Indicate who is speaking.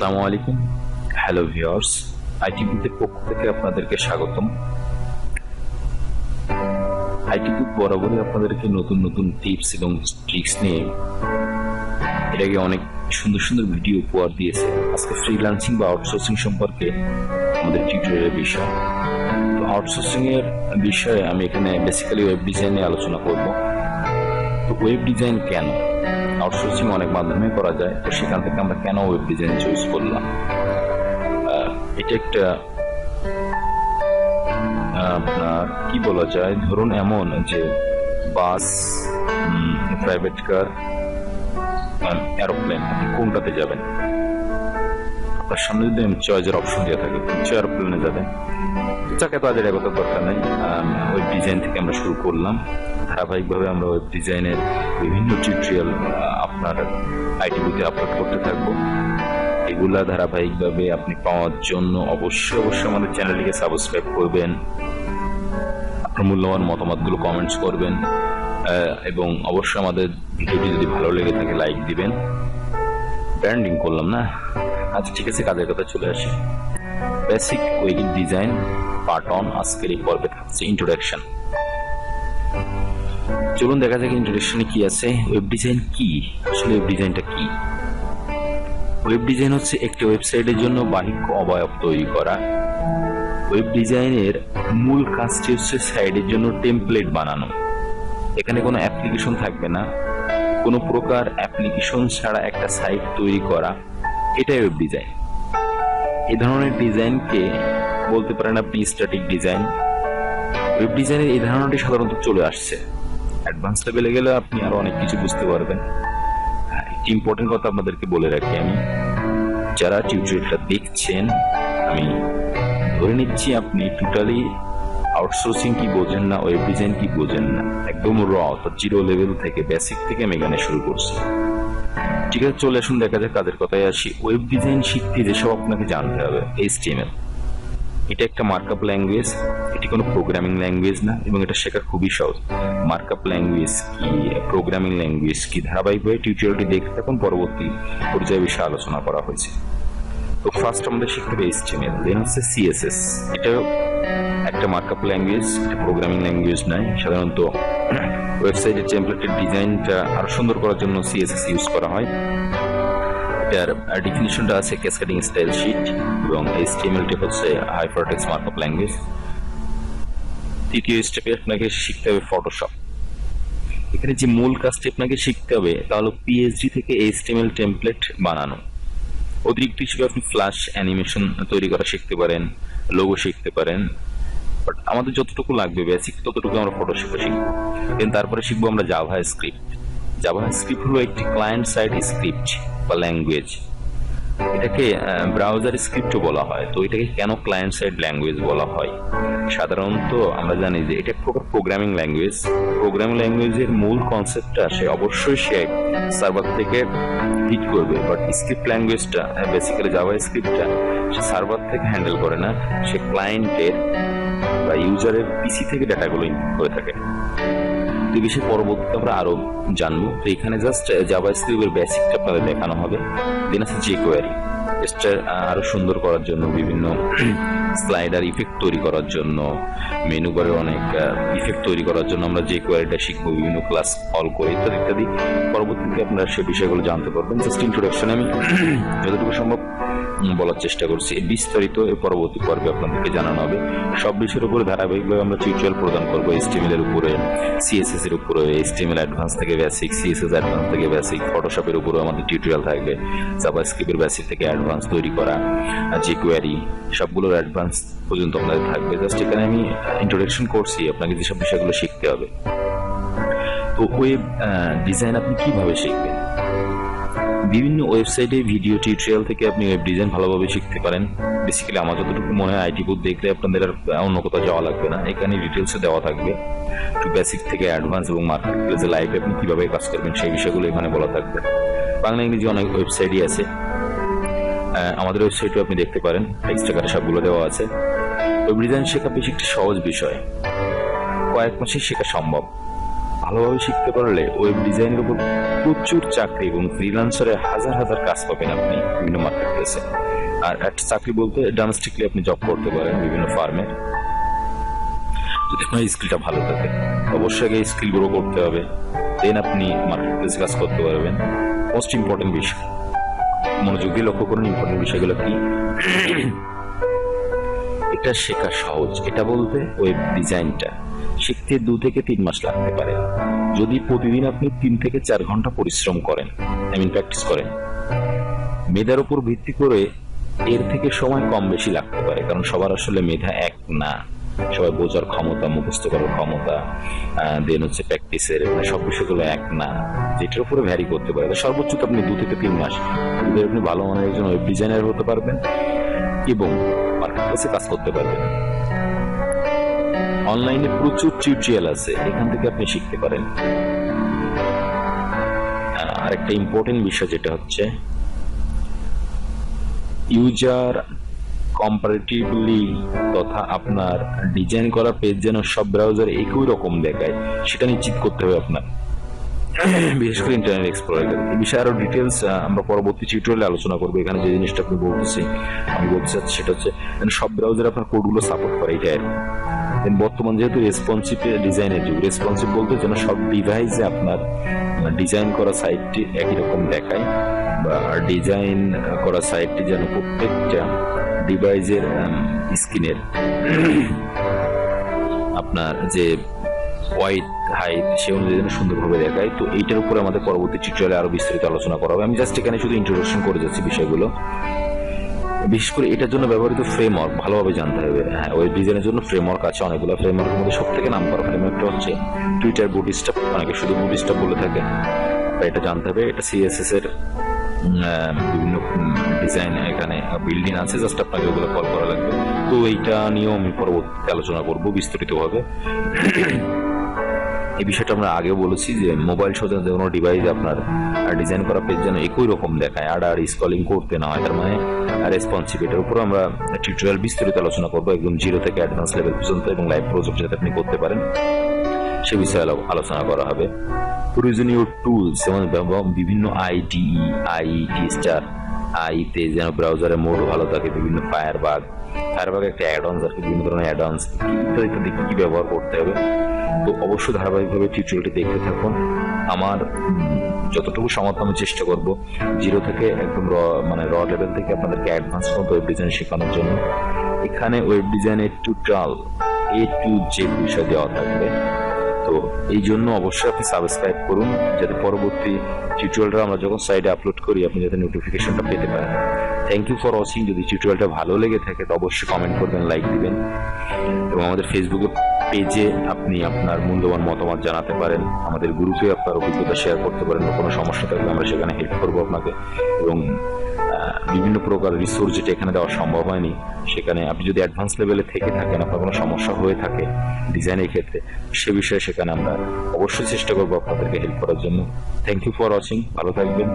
Speaker 1: আসসালামু আলাইকুম। Hello viewers, আইটিভিতে পক্ষ থেকে আপনাদেরকে স্বাগতম। আইটিভি বরাবরই আপনাদেরকে নতুন নতুন টিপস এবং ট্রিক্স নিয়ে এর আগে অনেক সুন্দর সুন্দর ভিডিও উপহার দিয়েছে। আজকে ফ্রিল্যান্সিং বা আউটসোর্সিং সম্পর্কে আমাদের টিউটোরিয়ালের বিষয়। তো আউটসোর্সিং এর বিষয়ে আমি এখানে বেসিক্যালি ওয়েব ডিজাইন নিয়ে আলোচনা করব। তো ওয়েব ডিজাইন কেন? আউটসোর্সিং অনেক মাধ্যমে করা যায়, তো সেখান থেকে আমরা কেন ওয়েব ডিজাইন চুজ করলাম? এটা একটা আপনার কি বলা যায়, ধরুন এমন যে বাস, প্রাইভেট কার, এরোপ্লেন, আপনি কোনটাতে যাবেন? আপনার সামনে যদি চয়েসের অপশন দেওয়া থাকে, এরোপ্লেনে যাবেন। চাকে তো আজের কথা দরকার নেই। ওয়েব ডিজাইন থেকে আমরা শুরু করলাম। ধারাবাহিকভাবে আমরা ওয়েব ডিজাইনের বিভিন্ন টিউটোরিয়াল আপনার আইটিভিতে আপলোড করতে থাকবো। এগুলা ধারাবাহিকভাবে আপনি পাওয়ার জন্য অবশ্যই আমাদের চ্যানেলটিকে সাবস্ক্রাইব করবেন, আপনার মূল্যবান মতামতগুলো কমেন্টস করবেন, এবং অবশ্যই আমাদের ভিডিওটি যদি ভালো লেগে থাকে লাইক দিবেন। ব্র্যান্ডিং করলাম না? আচ্ছা ঠিক আছে, কাজের কথা চলে আসি। Basic web design part on. আজকের এই পর্বে থাকছে ইন্ট্রোডাকশন। চলুন দেখা যাক ইন্ট্রোডাকশনে কি আছে। ওয়েব ডিজাইন কি? আসলে ওয়েব ডিজাইনটা কি? ওয়েব ডিজাইন হচ্ছে একটি ওয়েবসাইটের জন্য বাহ্যিক অবয়ব তৈরি করা। ওয়েব ডিজাইনের মূল কাজটি হচ্ছে সাইটের জন্য টেমপ্লেট বানানো। এখানে কোনো অ্যাপ্লিকেশন থাকবে না, কোনো প্রকার অ্যাপ্লিকেশন ছাড়া একটা সাইট তৈরি করা, এটাই ওয়েব ডিজাইন। এই ধরনের ডিজাইনকে বলতে পারেন আপনি স্ট্যাটিক ডিজাইন। ওয়েব ডিজাইনের এই ধারণাটি সাধারণত চলে আসছে। অ্যাডভান্স লেভেলে গেলে আপনি আরো অনেক কিছু বুঝতে পারবেন। একটি ইম্পর্টেন্ট কথা আপনাদেরকে বলে রাখি, আমি যারা টিউটোরিয়ালটা দেখছেন, আমি ধরে নিচ্ছি আপনি টোটালি আউটসোর্সিং কি বোঝেন না, ওয়েব ডিজাইন কি বোঝেন না। একদম র অর্থাৎ জিরো লেভেল থেকে, বেসিক থেকে আমি এখানে শুরু করছি। ঠিক আছে, চলে আসুন দেখা যাক কাজের কথায় আসি। ওয়েব ডিজাইন শিখতে যেসব আপনাকে জানতে হবে: HTML, এটা একটা মার্কআপ ল্যাঙ্গুয়েজ, এটি কোনো প্রোগ্রামিং ল্যাঙ্গুয়েজ না, এবং এটা শেখা খুবই সহজ। মার্কআপ ল্যাঙ্গুয়েজ কি, প্রোগ্রামিং ল্যাঙ্গুয়েজ কি, ধারাবাহিকভাবে টিউটোরিয়ালটি দেখতে থাকুন, পরবর্তী পর্যায়ে বিষয়ে আলোচনা করা হয়েছে। তো ফার্স্ট আমাদের শিখতে হবে HTML, দেন হচ্ছে CSS। এটা একটা মার্কআপ ল্যাঙ্গুয়েজ, এটা প্রোগ্রামিং ল্যাঙ্গুয়েজ নয়। সাধারণত ওয়েবসাইটের টেমপ্লেটের ডিজাইনটা আরো সুন্দর করার জন্য CSS ইউজ করা হয়। এটার ডেফিনিশনটা আছে ক্যাসকেডিং স্টাইল শীট, এবং HTML-টি হচ্ছে হাইপারটেক্সট মার্কআপ ল্যাঙ্গুয়েজ। তৃতীয় স্টেপে আপনাকে শিখতে হবে ফটোশপ। এখানে যে মূল কাজটি আপনাকে শিখতে হবে তা হলো PHP থেকে HTML টেমপ্লেট বানানো। অতিরিক্ত হিসেবে আপনি ফ্ল্যাশ অ্যানিমেশন তৈরি করা শিখতে পারেন, লোগো শিখতে পারেন, বাট আমাদের যতটুকু লাগবে বেসিক ততটুকু আমরা ফটোশপে শিখবো। দেন তারপরে শিখবো আমরা জাভা স্ক্রিপ্ট। জাভা স্ক্রিপ্ট হলো একটি ক্লায়েন্ট সাইড স্ক্রিপ্ট বা ল্যাঙ্গুয়েজ। এটাকে ব্রাউজার স্ক্রিপ্টও বলা হয়। তো এটাকে কেন ক্লায়েন্ট সাইড ল্যাঙ্গুয়েজ বলা হয়? সাধারণত আমরা জানি যে এটা প্রকার প্রোগ্রামিং ল্যাঙ্গুয়েজ। প্রোগ্রামিং ল্যাঙ্গুয়েজের মূল কনসেপ্টটা অবশ্যই সে সার্ভার থেকে হিট করবে, বাট স্ক্রিপ্ট ল্যাঙ্গুয়েজটা, বেসিক্যালি জাভা স্ক্রিপ্টটা, সে সার্ভার থেকে হ্যান্ডেল করে না, সে ক্লায়েন্টের বা ইউজারের পিসি থেকে ডাটাগুলো ইনপুট করে থাকে। এই বিষয়ে পরবর্তীতে আমরা আরো জানবো। তো এখানে জাস্ট জাভা স্ক্রিপ্টের বেসিকটা আপনাদের দেখানো হবে। দেন আছে jQuery, এটা আরো সুন্দর করার জন্য, বিভিন্ন স্লাইডার ইফেক্ট তৈরি করার জন্য, মেনু বারে অনেক ইফেক্ট তৈরি করার জন্য আমরা jQueryটা শিখবো, বিভিন্ন ক্লাস কল করে ইত্যাদি ইত্যাদি। পরবর্তীতে আপনারা সে বিষয়গুলো জানতে পারবেন। জাস্ট ইন্ট্রোডাকশনে আমি যতটুকু সম্ভব বলার চেষ্টা করছি। বিস্তারিত এই পরবর্তী পর্বে আপনাদেরকে জানানো হবে। সব বিষয়ের উপরে ধারাবাহিকভাবে আমরা টিউটোরিয়াল প্রদান করবো। HTML এর উপরে, CSS এর উপরে, HTML অ্যাডভান্স থেকে বেসিক, CSS অ্যাডভান্স থেকে বেসিক, ফটোশপের উপরে আমাদের টিউটোরিয়াল থাকবে, জাভাস্ক্রিপ্টের বেসিক থেকে অ্যাডভান্স তৈরি করা, jQuery, সবগুলোর অ্যাডভান্স পর্যন্ত আপনাদের থাকবে। জাস্ট এখানে আমি ইন্ট্রোডাকশন করছি, আপনাকে যেসব বিষয়গুলো শিখতে হবে। তো ওয়েব ডিজাইন আপনি কিভাবে শিখবেন? বিভিন্ন ওয়েবসাইটে ভিডিও টিউটোরিয়াল থেকে আপনি ওয়েব ডিজাইন ভালোভাবে শিখতে পারেন। বেসিক্যালি আমার যতটুকু মনে হয় আইটি বুথ দেখলে আপনাদের আর অন্য কোথাও যাওয়া লাগবে না, এখানে ডিটেলসে দেওয়া থাকবে। একটু বেসিক থেকে অ্যাডভান্স এবং মার্কেট প্লেসে লাইভে আপনি কিভাবে কাজ করবেন সেই বিষয়গুলো এখানে বলা থাকবে। বাংলা ইংরেজি অনেক ওয়েবসাইটই আছে, আমাদের ওয়েবসাইটও আপনি দেখতে পারেন, টেক্সট আকারে সবগুলো দেওয়া আছে। ওয়েব ডিজাইন শেখা বেশ একটি সহজ বিষয়, কয়েক মাসে শেখা সম্ভব। ভালোভাবে শিখতে পারলে ওয়েব ডিজাইনের উপর প্রচুর চাকরি এবং ফ্রিল্যান্সারের হাজার হাজার কাজ পাবেন আপনি বিভিন্ন মার্কেট প্লেসে। আর একটা চাকরি বলতে ডোমেস্টিকলি আপনি জব করতে পারেন বিভিন্ন ফার্মে, যদি আপনার স্কিলটা ভালো থাকে। অবশ্যই আগে স্কিল গ্রো করতে হবে, দেন আপনি মার্কেট প্লেসে কাজ করতে পারবেন। মোস্ট ইম্পর্টেন্ট বিষয়, মনোযোগ দিয়ে লক্ষ্য করুন ইম্পর্টেন্ট বিষয়গুলো কি। এটা শেখা সহজ, এটা বলতে ওয়েব ডিজাইনটা শিখতে 2 থেকে 3 মাস লাগতে পারে, যদি প্রতিদিন আপনি 3 থেকে 4 ঘন্টা পরিশ্রম করেন, প্র্যাকটিস করেন। মেধার উপর ভিত্তি করে এর থেকে সময় কম বেশি লাগতে পারে, কারণ সবার আসলে মেধা এক না। সবাই বোঝার ক্ষমতা, মুখস্থ করার ক্ষমতা, দেন হচ্ছে প্র্যাকটিসের, সব বিষয়গুলো এক না, যেটার উপরে ভ্যারি করতে পারে। সর্বোচ্চ তো আপনি 2 থেকে 3 মাস যদি আপনি ভালো মানের একজন ওয়েব ডিজাইনার হতে পারবেন এবং মার্কেট প্লেসে কাজ করতে পারবেন। অনলাইনে প্রচুর টিউটোরিয়াল আছে, এখান থেকে আপনি শিখতে পারেন। আরেকটা ইম্পর্টেন্ট বিষয় যেটা হচ্ছে ইউজার কম্পারেটিভলি তথা আপনার ডিজাইন করা পেজ যেন সব ব্রাউজার একই রকম দেখায় সেটা নিশ্চিত করতে হবে আপনার, বিশেষ করে ইন্টারনেট এক্সপ্লোরার। এই বিষয়ে আরো ডিটেলস আমরা পরবর্তী টিউটোরিয়ালে আলোচনা করবো। এখানে যে জিনিসটা আমি বলতে চাচ্ছি সেটা হচ্ছে সব ব্রাউজার আপনার কোডগুলো সাপোর্ট করে, এটাই। বর্তমান যেহেতু রেসপন্সিভ ডিজাইনের যুগ, রেসপন্সিভ বলতে যেন সব ডিভাইসে আপনার ডিজাইন করা সাইটটি একই রকম দেখায়, বা ডিজাইন করা সাইটটি যেন প্রত্যেকটা ডিভাইসের স্ক্রিনের আপনার যে হোয়াইট হাইট সে অনুযায়ী যেন সুন্দরভাবে দেখায়। তো এইটার উপরে আমাদের পরবর্তী টিউটোরিয়ালে আরো বিস্তারিত আলোচনা করা হবে। আমি জাস্ট এখানে শুধু ইন্ট্রোডাকশন করে যাচ্ছি বিষয়গুলো। বিশেষ করে এটার জন্য ব্যবহৃত ফ্রেমওয়ার্ক ভালোভাবে জানতে হবে। হ্যাঁ, ওয়েব ডিজাইনের জন্য ফ্রেমওয়ার্ক আছে অনেকগুলো। ফ্রেমওয়ার্কের মধ্যে সব থেকে নাম করা ফ্রেমওয়ার্কটা হচ্ছে টুইটার বুটস্ট্র্যাপ, অনেকে শুধু বুটস্ট্র্যাপ বলে থাকে। এটা জানতে হবে। এটা সিএসএস এর বিভিন্ন ডিজাইন এখানে বিল্ডিং আছে, জাস্ট আপনাকে ওগুলো কল করা লাগবে। তো এইটা নিয়েও আমি পরবর্তীতে আলোচনা করবো বিস্তারিতভাবে। এই বিষয়টা আমরা আগেও বলেছি যে মোবাইল সহ যে কোনো ডিভাইসে আপনার ডিজাইন করা পেজ যেন একই রকম দেখায়, আর স্ক্রলিং করতে না হয়, তার মানে রেসপন্সিভ। এটার উপর আমরা টিউটোরিয়াল বিস্তারিত আলোচনা করবো, একদম 0 থেকে অ্যাডভান্স লেভেল পর্যন্ত, এবং লাইভ প্রজেক্ট যাতে আপনি করতে পারেন সে বিষয়ে আলোচনা করা হবে। প্রয়োজনীয় টুলস যেমন বিভিন্ন আইডিই, স্টার আইতে যেন ব্রাউজারের মোড ভালো থাকে, বিভিন্ন ফায়ারবাগ একটা অ্যাডঅনস আর কি, বিভিন্ন ধরনের অ্যাডঅনস ইত্যাদি কি ব্যবহার করতে হবে। তো অবশ্যই ধারাবাহিকভাবে টিউটোরিয়ালটি দেখতে থাকুন। আমার যতটুকু সামর্থ্য আমি চেষ্টা করব 0 থেকে একদম র লেভেল থেকে আপনাদেরকে অ্যাডভান্স পর্যন্ত ওয়েব ডিজাইন শেখানোর জন্য। এখানে ওয়েব ডিজাইনের টোটাল A to Z বিষয় দেওয়া থাকবে। তো এই জন্য অবশ্যই আপনি সাবস্ক্রাইব করুন, যাতে পরবর্তী টিউটোরিয়ালটা আমরা যখন সাইডে আপলোড করি আপনি যাতে নোটিফিকেশনটা পেতে পারেন। Thank you for watching. যদি টিউটোরিয়ালটা ভালো লেগে থাকে তো অবশ্যই কমেন্ট করবেন, লাইক দিবেন, এবং আমাদের ফেসবুকে পেজে আপনি আপনার মূল্যবান মতামত জানাতে পারেন। আমাদের গ্রুপে আপনার অভিজ্ঞতা শেয়ার করতে পারেন, কোনো সমস্যা থাকলে আমরা সেখানে হেল্প করবো আপনাকে। এবং বিভিন্ন প্রকার রিসোর্স যেটা এখানে দেওয়া সম্ভব হয়নি, সেখানে আপনি যদি অ্যাডভান্স লেভেলে থেকে থাকেন, আপনার কোনো সমস্যা হয়ে থাকে ডিজাইনের ক্ষেত্রে, সে বিষয়ে সেখানে আমরা অবশ্যই চেষ্টা করবো আপনাদেরকে হেল্প করার জন্য। থ্যাংক ইউ ফর ওয়াচিং, ভালো থাকবেন।